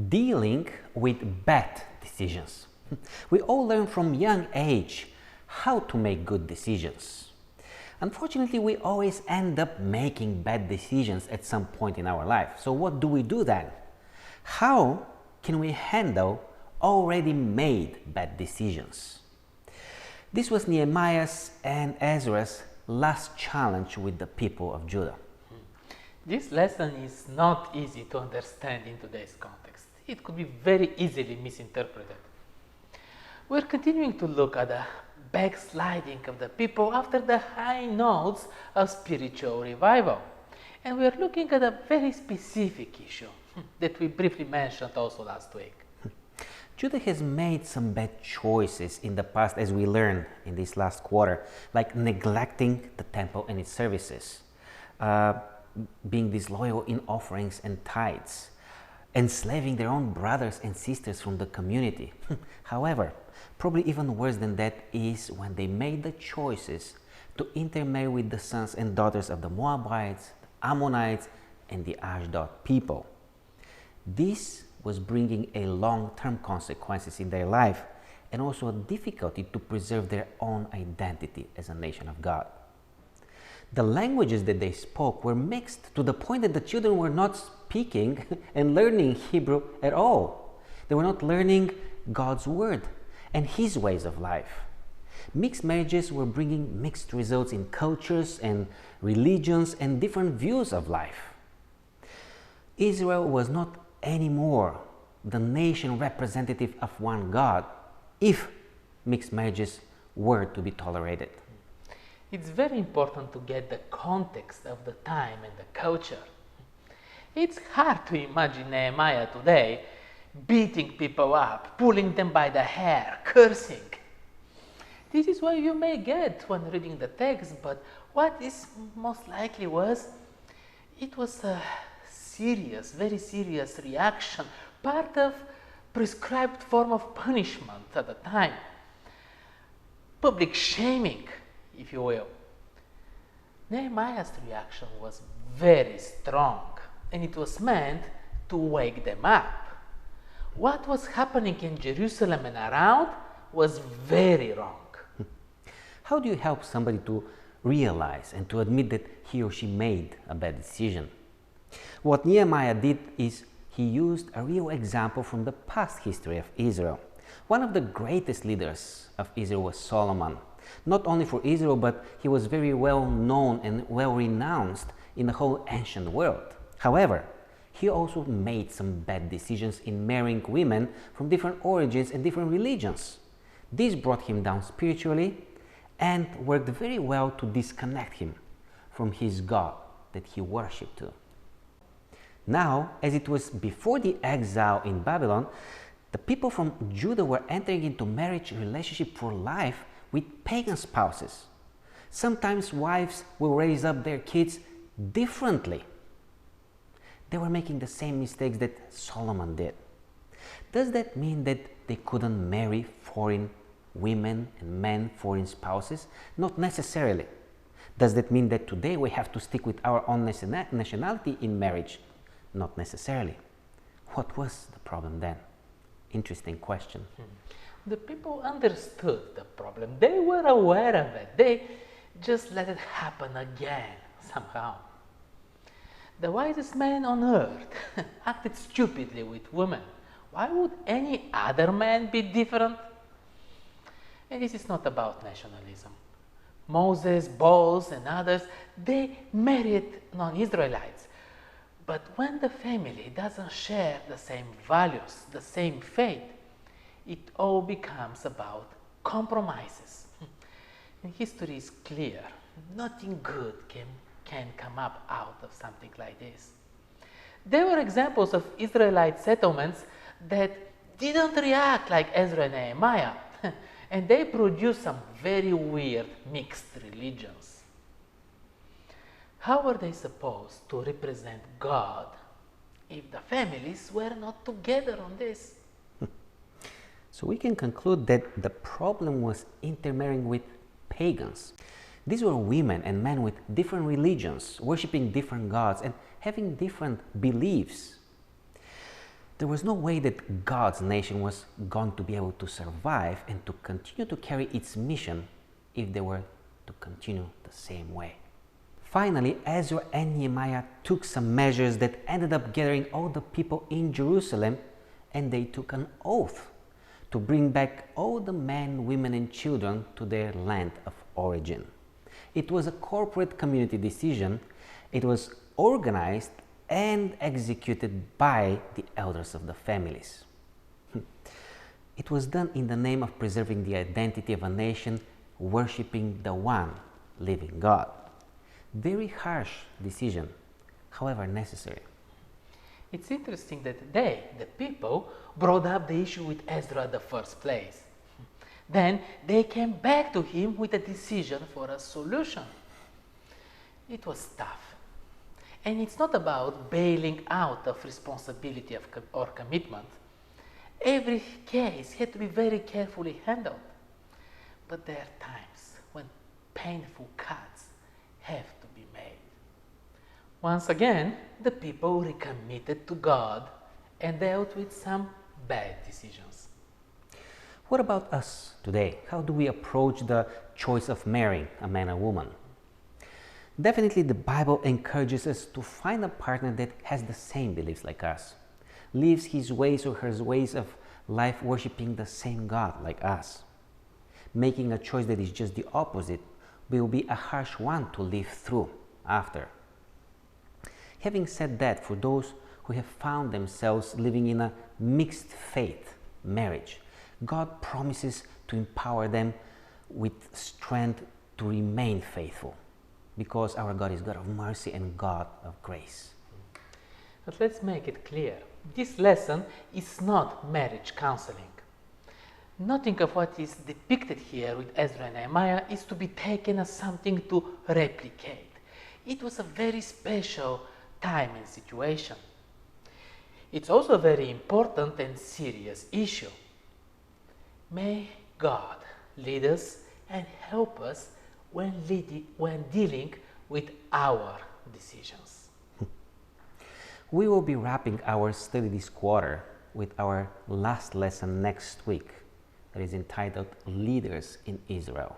Dealing with bad decisions. We all learn from young age how to make good decisions. Unfortunately, we always end up making bad decisions at some point in our life. So what do we do then? How can we handle already made bad decisions? This was Nehemiah's and Ezra's last challenge with the people of Judah. This lesson is not easy to understand in today's context. It could be very easily misinterpreted. We're continuing to look at the backsliding of the people after the high notes of spiritual revival. And we're looking at a very specific issue that we briefly mentioned also last week. Judah has made some bad choices in the past, as we learned in this last quarter, like neglecting the temple and its services, being disloyal in offerings and tithes, enslaving their own brothers and sisters from the community. However, probably even worse than that is when they made the choices to intermarry with the sons and daughters of the Moabites, the Ammonites, and the Ashdod people. This was bringing a long-term consequences in their life and also a difficulty to preserve their own identity as a nation of God. The languages that they spoke were mixed to the point that the children were not speaking and learning Hebrew at all. They were not learning God's word and His ways of life. Mixed marriages were bringing mixed results in cultures and religions and different views of life. Israel was not anymore the nation representative of one God if mixed marriages were to be tolerated. It's very important to get the context of the time and the culture. It's hard to imagine Nehemiah today beating people up, pulling them by the hair, cursing. This is what you may get when reading the text, but what is most likely was, it was a serious, very serious reaction, part of prescribed form of punishment at the time. Public shaming, if you will. Nehemiah's reaction was very strong, and it was meant to wake them up. What was happening in Jerusalem and around was very wrong. How do you help somebody to realize and to admit that he or she made a bad decision? What Nehemiah did is he used a real example from the past history of Israel. One of the greatest leaders of Israel was Solomon. Not only for Israel, but he was very well known and well renounced in the whole ancient world. However, he also made some bad decisions in marrying women from different origins and different religions. This brought him down spiritually and worked very well to disconnect him from his God that he worshipped to. Now, as it was before the exile in Babylon, the people from Judah were entering into marriage relationship for life with pagan spouses. Sometimes wives will raise up their kids differently. They were making the same mistakes that Solomon did. Does that mean that they couldn't marry foreign women and men, foreign spouses? Not necessarily. Does that mean that today we have to stick with our own nationality in marriage? Not necessarily. What was the problem then? Interesting question. The people understood the problem. They were aware of it. They just let it happen again, somehow. The wisest man on earth acted stupidly with women. Why would any other man be different? And this is not about nationalism. Moses, Boaz, and others, they married non-Israelites. But when the family doesn't share the same values, the same faith, it all becomes about compromises. And history is clear. Nothing good can come up out of something like this. There were examples of Israelite settlements that didn't react like Ezra and Nehemiah, and they produced some very weird mixed religions. How were they supposed to represent God if the families were not together on this? So we can conclude that the problem was intermarrying with pagans. These were women and men with different religions, worshipping different gods and having different beliefs. There was no way that God's nation was going to be able to survive and to continue to carry its mission if they were to continue the same way. Finally, Ezra and Nehemiah took some measures that ended up gathering all the people in Jerusalem, and they took an oath to bring back all the men, women, and children to their land of origin. It was a corporate community decision. It was organized and executed by the elders of the families. It was done in the name of preserving the identity of a nation, worshiping the one living God. Very harsh decision, however necessary. It's interesting that they, the people, brought up the issue with Ezra in the first place. Then they came back to him with a decision for a solution. It was tough. And it's not about bailing out of responsibility or commitment. Every case had to be very carefully handled. But there are times when painful cuts have to be made. Once again, the people recommitted to God and dealt with some bad decisions. What about us today? How do we approach the choice of marrying a man or woman? Definitely the Bible encourages us to find a partner that has the same beliefs like us, lives his ways or her ways of life worshiping the same God like us. Making a choice that is just the opposite will be a harsh one to live through after. Having said that, for those who have found themselves living in a mixed faith marriage, God promises to empower them with strength to remain faithful, because our God is God of mercy and God of grace. But let's make it clear. This lesson is not marriage counseling. Nothing of what is depicted here with Ezra and Nehemiah is to be taken as something to replicate. It was a very special time and situation. It's also a very important and serious issue. May God lead us and help us when dealing with our decisions. We will be wrapping our study this quarter with our last lesson next week that is entitled Leaders in Israel.